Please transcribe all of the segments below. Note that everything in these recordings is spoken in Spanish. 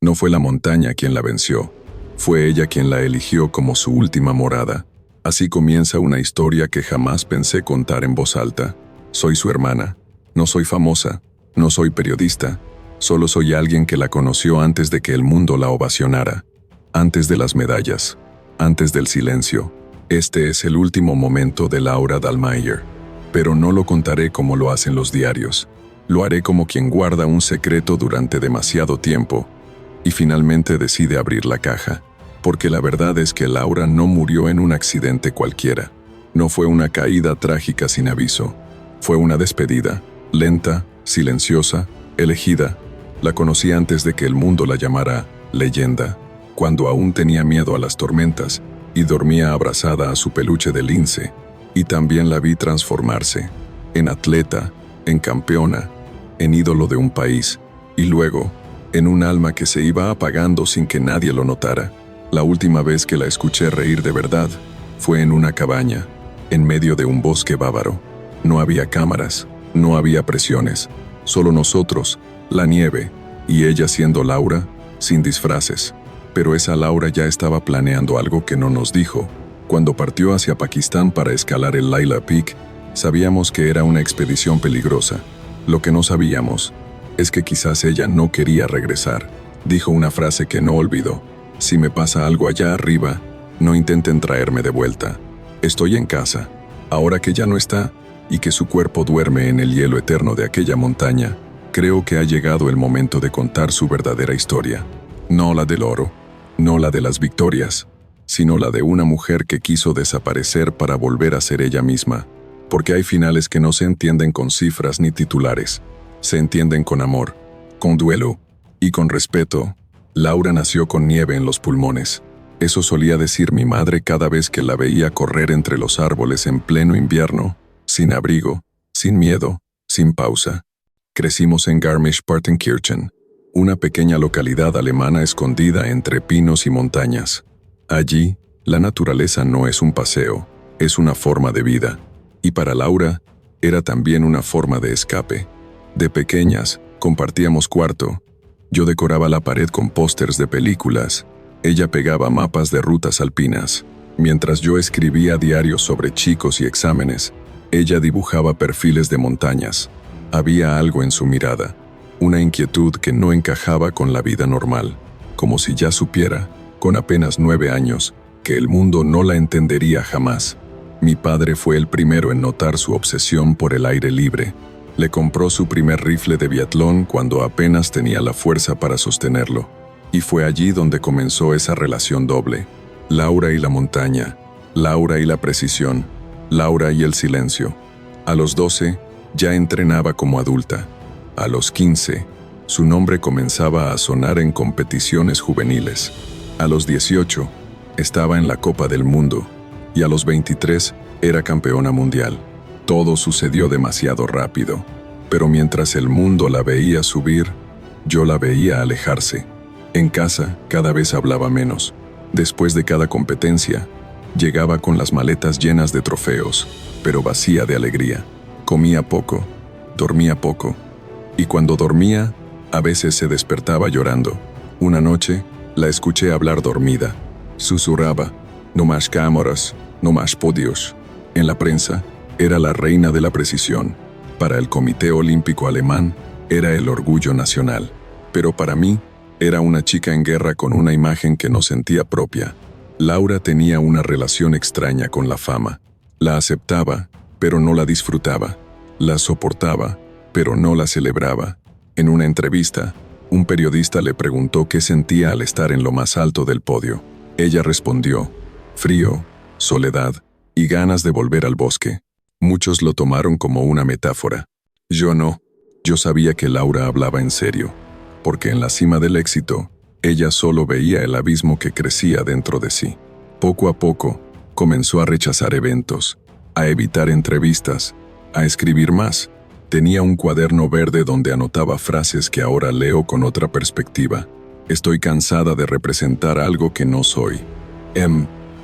No fue la montaña quien la venció, fue ella quien la eligió como su última morada. Así comienza una historia que jamás pensé contar en voz alta. Soy su hermana. No soy famosa, no soy periodista, solo soy alguien que la conoció antes de que el mundo la ovacionara, antes de las medallas, antes del silencio. Este es el último momento de Laura Dahlmeier, pero no lo contaré como lo hacen los diarios. Lo haré como quien guarda un secreto durante demasiado tiempo y finalmente decide abrir la caja, porque la verdad es que Laura no murió en un accidente cualquiera. No fue una caída trágica sin aviso. Fue una despedida, lenta, silenciosa, elegida. La conocí antes de que el mundo la llamara leyenda, cuando aún tenía miedo a las tormentas y dormía abrazada a su peluche de lince. Y también la vi transformarse, en atleta, en campeona, en ídolo de un país, y luego, en un alma que se iba apagando sin que nadie lo notara. La última vez que la escuché reír de verdad fue en una cabaña, en medio de un bosque bávaro. No había cámaras, no había presiones, solo nosotros, la nieve, y ella siendo Laura, sin disfraces. Pero esa Laura ya estaba planeando algo que no nos dijo. Cuando partió hacia Pakistán para escalar el Laila Peak, sabíamos que era una expedición peligrosa. Lo que no sabíamos es que quizás ella no quería regresar. Dijo una frase que no olvidó. Si me pasa algo allá arriba, no intenten traerme de vuelta. Estoy en casa. Ahora que ya no está, y que su cuerpo duerme en el hielo eterno de aquella montaña, creo que ha llegado el momento de contar su verdadera historia. No la del oro, no la de las victorias, sino la de una mujer que quiso desaparecer para volver a ser ella misma. Porque hay finales que no se entienden con cifras ni titulares. Se entienden con amor, con duelo y con respeto. Laura nació con nieve en los pulmones. Eso solía decir mi madre cada vez que la veía correr entre los árboles en pleno invierno, sin abrigo, sin miedo, sin pausa. Crecimos en Garmisch-Partenkirchen, una pequeña localidad alemana escondida entre pinos y montañas. Allí, la naturaleza no es un paseo, es una forma de vida. Y para Laura, era también una forma de escape. De pequeñas, compartíamos cuarto. Yo decoraba la pared con pósters de películas. Ella pegaba mapas de rutas alpinas. Mientras yo escribía diarios sobre chicos y exámenes, ella dibujaba perfiles de montañas. Había algo en su mirada, una inquietud que no encajaba con la vida normal, como si ya supiera, con apenas 9 años, que el mundo no la entendería jamás. Mi padre fue el primero en notar su obsesión por el aire libre. Le compró su primer rifle de biatlón cuando apenas tenía la fuerza para sostenerlo. Y fue allí donde comenzó esa relación doble. Laura y la montaña, Laura y la precisión, Laura y el silencio. A los 12, ya entrenaba como adulta. A los 15, su nombre comenzaba a sonar en competiciones juveniles. A los 18, estaba en la Copa del Mundo. Y a los 23, era campeona mundial. Todo sucedió demasiado rápido. Pero mientras el mundo la veía subir, yo la veía alejarse. En casa, cada vez hablaba menos. Después de cada competencia, llegaba con las maletas llenas de trofeos, pero vacía de alegría. Comía poco, dormía poco. Y cuando dormía, a veces se despertaba llorando. Una noche, la escuché hablar dormida. Susurraba, no más cámaras, no más podios. En la prensa, era la reina de la precisión. Para el Comité Olímpico Alemán, era el orgullo nacional. Pero para mí, era una chica en guerra con una imagen que no sentía propia. Laura tenía una relación extraña con la fama. La aceptaba, pero no la disfrutaba. La soportaba, pero no la celebraba. En una entrevista, un periodista le preguntó qué sentía al estar en lo más alto del podio. Ella respondió, frío, soledad y ganas de volver al bosque. Muchos lo tomaron como una metáfora. Yo no. Yo sabía que Laura hablaba en serio, porque en la cima del éxito, ella solo veía el abismo que crecía dentro de sí. Poco a poco, comenzó a rechazar eventos, a evitar entrevistas, a escribir más. Tenía un cuaderno verde donde anotaba frases que ahora leo con otra perspectiva. Estoy cansada de representar algo que no soy.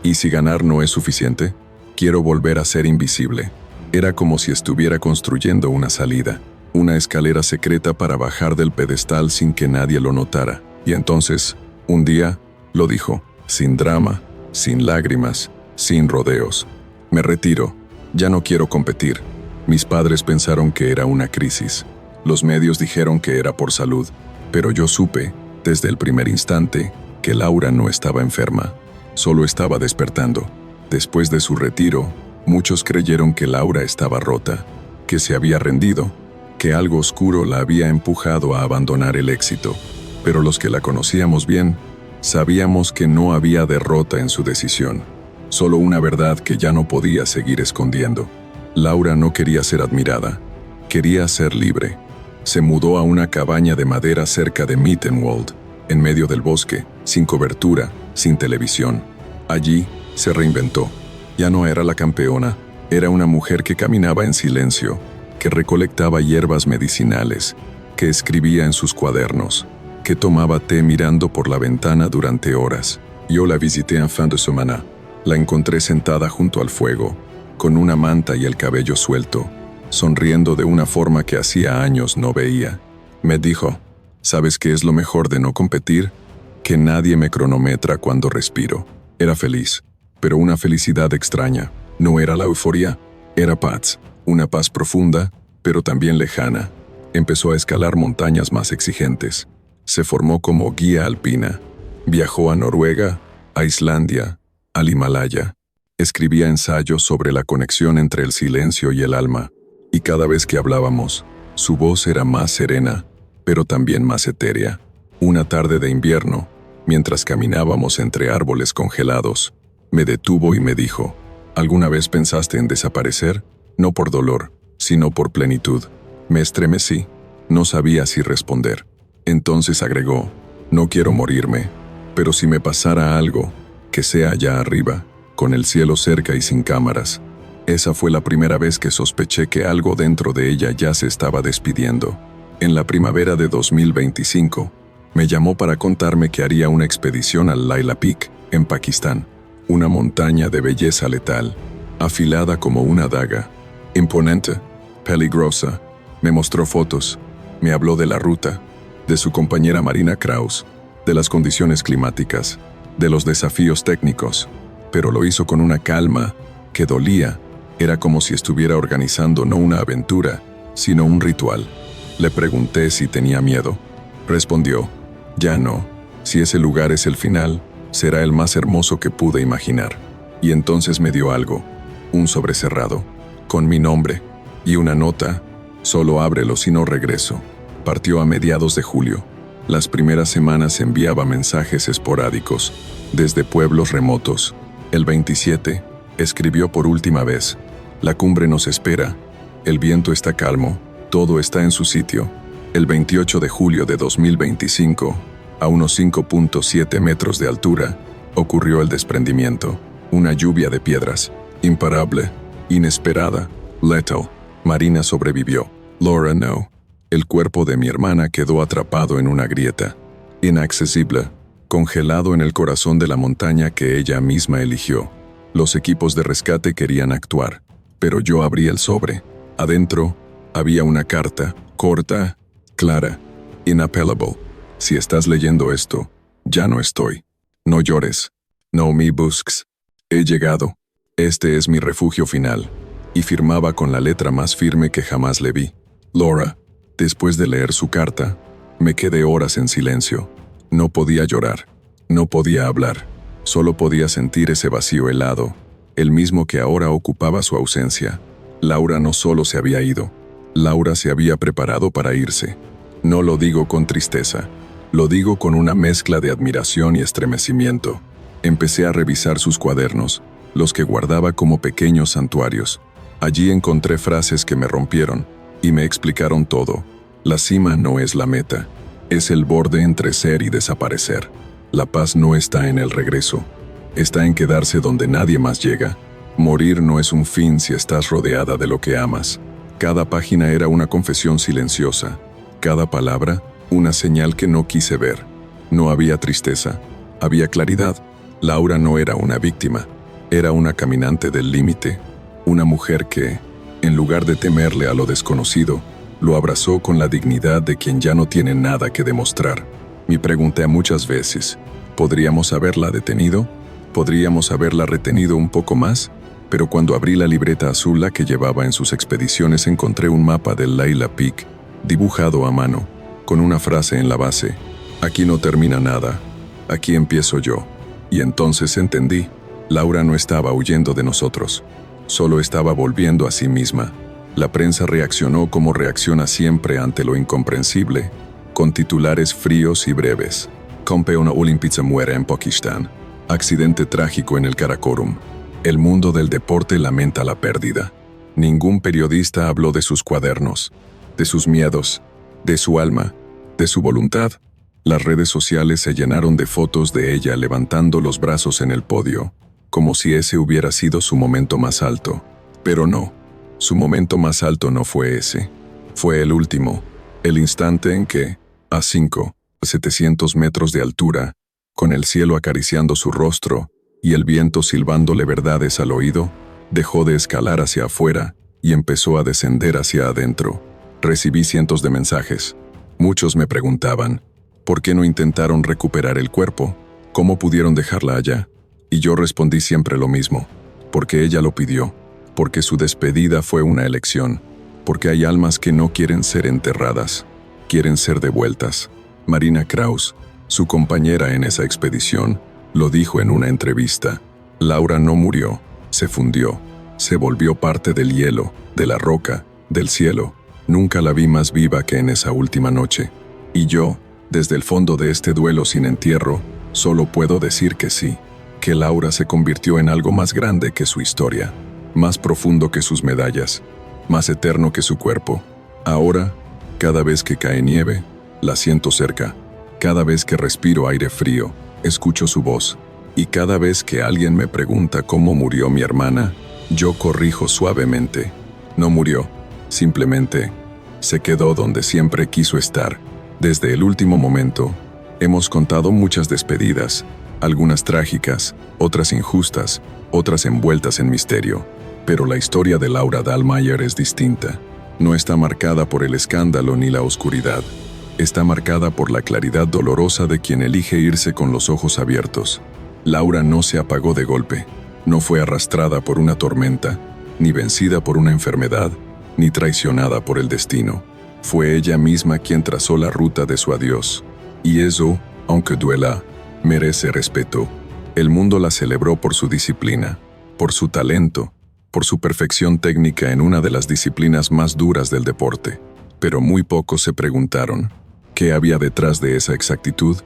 ¿Y si ganar no es suficiente? Quiero volver a ser invisible. Era como si estuviera construyendo una salida, una escalera secreta para bajar del pedestal sin que nadie lo notara. Y entonces, un día, lo dijo, sin drama, sin lágrimas, sin rodeos. Me retiro, ya no quiero competir. Mis padres pensaron que era una crisis. Los medios dijeron que era por salud, pero yo supe, desde el primer instante, que Laura no estaba enferma, solo estaba despertando. Después de su retiro, muchos creyeron que Laura estaba rota, que se había rendido, que algo oscuro la había empujado a abandonar el éxito. Pero los que la conocíamos bien, sabíamos que no había derrota en su decisión, solo una verdad que ya no podía seguir escondiendo. Laura no quería ser admirada, quería ser libre. Se mudó a una cabaña de madera cerca de Mittenwald, en medio del bosque, sin cobertura, sin televisión. Allí se reinventó. Ya no era la campeona, era una mujer que caminaba en silencio, que recolectaba hierbas medicinales, que escribía en sus cuadernos, que tomaba té mirando por la ventana durante horas. Yo la visité en fin de semana. La encontré sentada junto al fuego, con una manta y el cabello suelto, sonriendo de una forma que hacía años no veía. Me dijo, ¿sabes qué es lo mejor de no competir? Que nadie me cronometra cuando respiro. Era feliz, pero una felicidad extraña. No era la euforia, era paz. Una paz profunda, pero también lejana. Empezó a escalar montañas más exigentes. Se formó como guía alpina. Viajó a Noruega, a Islandia, al Himalaya. Escribía ensayos sobre la conexión entre el silencio y el alma. Y cada vez que hablábamos, su voz era más serena, pero también más etérea. Una tarde de invierno, mientras caminábamos entre árboles congelados, me detuvo y me dijo, ¿alguna vez pensaste en desaparecer? No por dolor, sino por plenitud. Me estremecí. No sabía si responder. Entonces agregó, no quiero morirme, pero si me pasara algo, que sea allá arriba, con el cielo cerca y sin cámaras. Esa fue la primera vez que sospeché que algo dentro de ella ya se estaba despidiendo. En la primavera de 2025, me llamó para contarme que haría una expedición al Laila Peak, en Pakistán, una montaña de belleza letal, afilada como una daga, imponente, peligrosa. Me mostró fotos, me habló de la ruta, de su compañera Marina Kraus, de las condiciones climáticas, de los desafíos técnicos, pero lo hizo con una calma que dolía. Era como si estuviera organizando no una aventura, sino un ritual. Le pregunté si tenía miedo. Respondió, ya no, si ese lugar es el final, será el más hermoso que pude imaginar. Y entonces me dio algo, un sobrecerrado, con mi nombre, y una nota, solo ábrelo si no regreso. Partió a mediados de julio. Las primeras semanas enviaba mensajes esporádicos, desde pueblos remotos. El 27, escribió por última vez, la cumbre nos espera, el viento está calmo, todo está en su sitio. El 28 de julio de 2025, a unos 5.7 metros de altura, ocurrió el desprendimiento. Una lluvia de piedras, imparable, inesperada, letal. Marina sobrevivió. Laura no. El cuerpo de mi hermana quedó atrapado en una grieta, inaccesible, congelado en el corazón de la montaña que ella misma eligió. Los equipos de rescate querían actuar, pero yo abrí el sobre. Adentro había una carta, corta, clara, inappellable. Si estás leyendo esto, ya no estoy. No llores. No me busques. He llegado. Este es mi refugio final. Y firmaba con la letra más firme que jamás le vi. Laura. Después de leer su carta, me quedé horas en silencio. No podía llorar, no podía hablar, solo podía sentir ese vacío helado, el mismo que ahora ocupaba su ausencia. Laura no solo se había ido, Laura se había preparado para irse. No lo digo con tristeza, lo digo con una mezcla de admiración y estremecimiento. Empecé a revisar sus cuadernos, los que guardaba como pequeños santuarios. Allí encontré frases que me rompieron y me explicaron todo. La cima no es la meta, es el borde entre ser y desaparecer. La paz no está en el regreso, está en quedarse donde nadie más llega. Morir no es un fin si estás rodeada de lo que amas. Cada página era una confesión silenciosa, cada palabra una señal que no quise ver. No había tristeza, había claridad. Laura no era una víctima, era una caminante del límite, una mujer que, en lugar de temerle a lo desconocido, lo abrazó con la dignidad de quien ya no tiene nada que demostrar. Me pregunté muchas veces, ¿podríamos haberla detenido? ¿Podríamos haberla retenido un poco más? Pero cuando abrí la libreta azul que llevaba en sus expediciones encontré un mapa del Laila Peak, dibujado a mano, con una frase en la base: aquí no termina nada, aquí empiezo yo. Y entonces entendí, Laura no estaba huyendo de nosotros, solo estaba volviendo a sí misma. La prensa reaccionó como reacciona siempre ante lo incomprensible, con titulares fríos y breves. Campeona olímpica muere en Pakistán. Accidente trágico en el Karakorum. El mundo del deporte lamenta la pérdida. Ningún periodista habló de sus cuadernos, de sus miedos, de su alma, de su voluntad. Las redes sociales se llenaron de fotos de ella levantando los brazos en el podio, como si ese hubiera sido su momento más alto. Pero no, su momento más alto no fue ese. Fue el último, el instante en que, a 700 metros de altura, con el cielo acariciando su rostro y el viento silbándole verdades al oído, dejó de escalar hacia afuera y empezó a descender hacia adentro. Recibí cientos de mensajes. Muchos me preguntaban, ¿por qué no intentaron recuperar el cuerpo? ¿Cómo pudieron dejarla allá? Y yo respondí siempre lo mismo, porque ella lo pidió, porque su despedida fue una elección, porque hay almas que no quieren ser enterradas, quieren ser devueltas. Marina Kraus, su compañera en esa expedición, lo dijo en una entrevista. Laura no murió, se fundió, se volvió parte del hielo, de la roca, del cielo. Nunca la vi más viva que en esa última noche. Y yo, desde el fondo de este duelo sin entierro, solo puedo decir que sí, que Laura se convirtió en algo más grande que su historia, más profundo que sus medallas, más eterno que su cuerpo. Ahora, cada vez que cae nieve, la siento cerca. Cada vez que respiro aire frío, escucho su voz. Y cada vez que alguien me pregunta cómo murió mi hermana, yo corrijo suavemente. No murió, simplemente se quedó donde siempre quiso estar. Desde el último momento, hemos contado muchas despedidas, algunas trágicas, otras injustas, otras envueltas en misterio. Pero la historia de Laura Dahlmeier es distinta. No está marcada por el escándalo ni la oscuridad. Está marcada por la claridad dolorosa de quien elige irse con los ojos abiertos. Laura no se apagó de golpe, no fue arrastrada por una tormenta, ni vencida por una enfermedad, ni traicionada por el destino. Fue ella misma quien trazó la ruta de su adiós. Y eso, aunque duela, merece respeto. El mundo la celebró por su disciplina, por su talento, por su perfección técnica en una de las disciplinas más duras del deporte. Pero muy pocos se preguntaron, ¿qué había detrás de esa exactitud?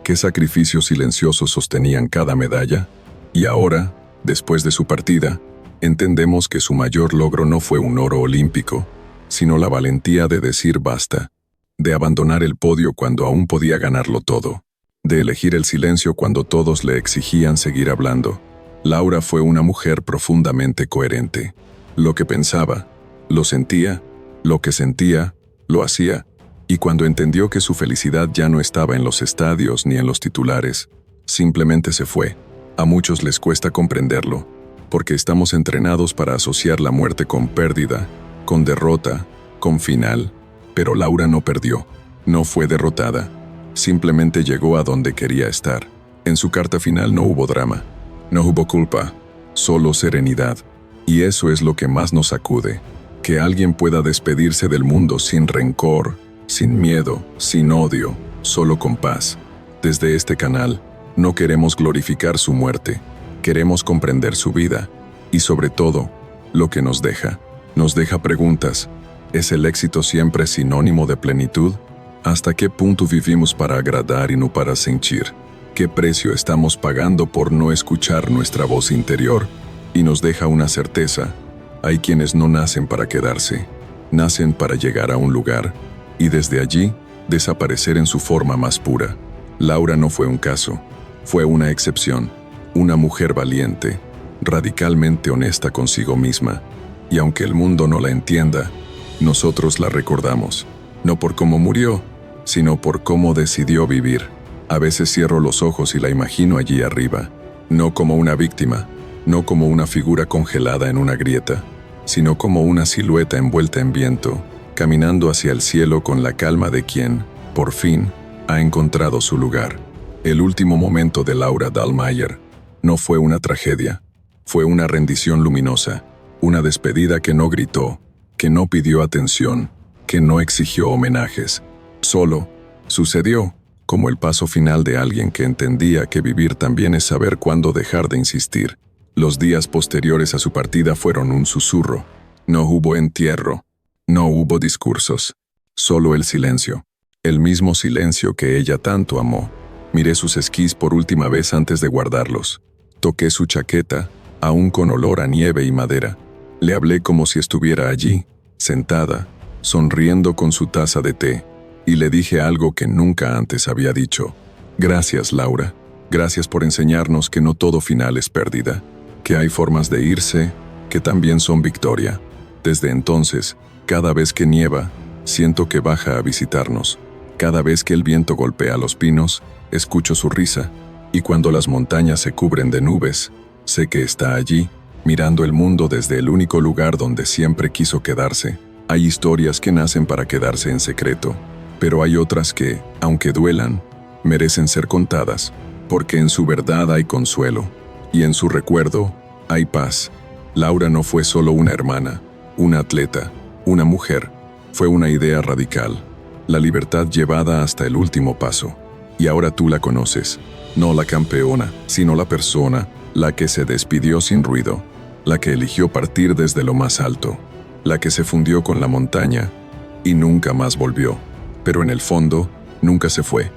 ¿Qué sacrificios silenciosos sostenían cada medalla? Y ahora, después de su partida, entendemos que su mayor logro no fue un oro olímpico, sino la valentía de decir basta, de abandonar el podio cuando aún podía ganarlo todo, de elegir el silencio cuando todos le exigían seguir hablando. Laura fue una mujer profundamente coherente. Lo que pensaba, lo sentía, lo que sentía, lo hacía. Y cuando entendió que su felicidad ya no estaba en los estadios ni en los titulares, simplemente se fue. A muchos les cuesta comprenderlo, porque estamos entrenados para asociar la muerte con pérdida, con derrota, con final. Pero Laura no perdió, no fue derrotada, simplemente llegó a donde quería estar. En su carta final no hubo drama, no hubo culpa, solo serenidad. Y eso es lo que más nos sacude, que alguien pueda despedirse del mundo sin rencor, sin miedo, sin odio, solo con paz. Desde este canal, no queremos glorificar su muerte, queremos comprender su vida, y sobre todo, lo que nos deja. Nos deja preguntas. ¿Es el éxito siempre sinónimo de plenitud? ¿Hasta qué punto vivimos para agradar y no para sentir? ¿Qué precio estamos pagando por no escuchar nuestra voz interior? Y nos deja una certeza. Hay quienes no nacen para quedarse, nacen para llegar a un lugar, y desde allí, desaparecer en su forma más pura. Laura no fue un caso, fue una excepción, una mujer valiente, radicalmente honesta consigo misma, y aunque el mundo no la entienda, nosotros la recordamos, no por cómo murió, sino por cómo decidió vivir. A veces cierro los ojos y la imagino allí arriba, no como una víctima, no como una figura congelada en una grieta, sino como una silueta envuelta en viento, caminando hacia el cielo con la calma de quien, por fin, Ha encontrado su lugar. El último momento de Laura Dahlmeier no fue una tragedia, fue una rendición luminosa, una despedida que no gritó, que no pidió atención, que no exigió homenajes. Solo sucedió, como el paso final de alguien que entendía que vivir también es saber cuándo dejar de insistir. Los días posteriores a su partida fueron un susurro. No hubo entierro, no hubo discursos, solo el silencio. El mismo silencio que ella tanto amó. Miré sus esquís por última vez antes de guardarlos. Toqué su chaqueta, aún con olor a nieve y madera. Le hablé como si estuviera allí, sentada, sonriendo con su taza de té, y le dije algo que nunca antes había dicho. Gracias, Laura. Gracias por enseñarnos que no todo final es pérdida, que hay formas de irse, que también son victoria. Desde entonces, cada vez que nieva, siento que baja a visitarnos. Cada vez que el viento golpea los pinos, escucho su risa, y cuando las montañas se cubren de nubes, sé que está allí, mirando el mundo desde el único lugar donde siempre quiso quedarse. Hay historias que nacen para quedarse en secreto, pero hay otras que, aunque duelan, merecen ser contadas, porque en su verdad hay consuelo, y en su recuerdo hay paz. Laura no fue solo una hermana, una atleta, una mujer, fue una idea radical. La libertad llevada hasta el último paso. Y ahora tú la conoces, no la campeona, sino la persona, la que se despidió sin ruido, la que eligió partir desde lo más alto, la que se fundió con la montaña y nunca más volvió, pero en el fondo nunca se fue.